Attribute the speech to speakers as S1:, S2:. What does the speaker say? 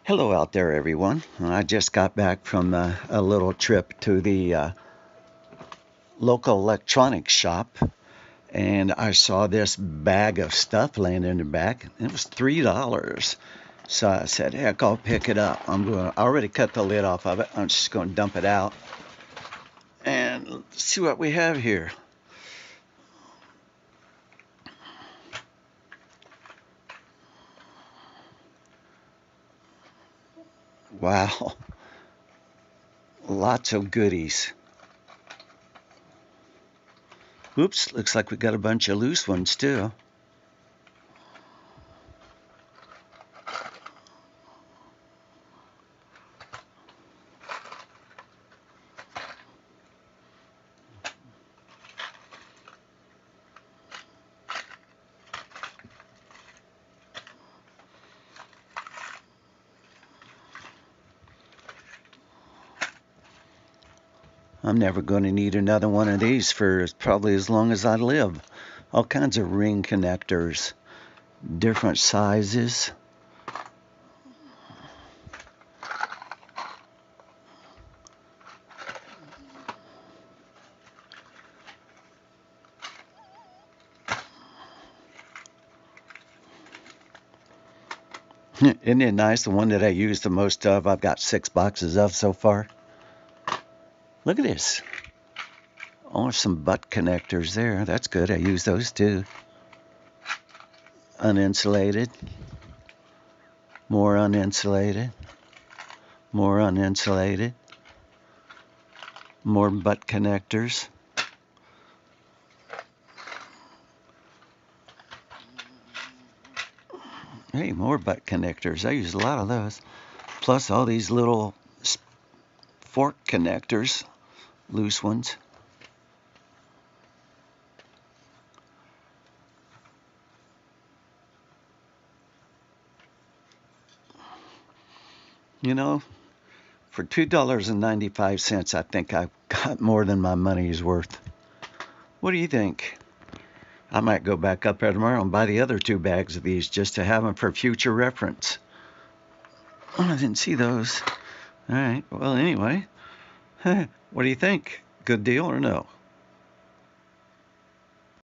S1: Hello out there, everyone. I just got back from a little trip to the local electronics shop, and I saw this bag of stuff laying in the back. It was $3. So I said, heck, I'll pick it up. I already cut the lid off of it. I'm just going to dump it out. And let's see what we have here. Wow. Lots of goodies. Oops, looks like we got a bunch of loose ones too. I'm never going to need another one of these for probably as long as I live. All kinds of ring connectors, different sizes. Isn't it nice? The one that I use the most of, I've got 6 boxes of so far. Look at this. Oh, some butt connectors there. That's good. I use those too. Uninsulated. More uninsulated. More uninsulated. More butt connectors. Hey, more butt connectors. I use a lot of those. Plus all these little fork connectors, loose ones. You know, for $2.95, I think I got more than my money's worth. What do you think? I might go back up there tomorrow and buy the other 2 bags of these just to have them for future reference. Oh, I didn't see those. All right. Well, anyway, what do you think? Good deal or no?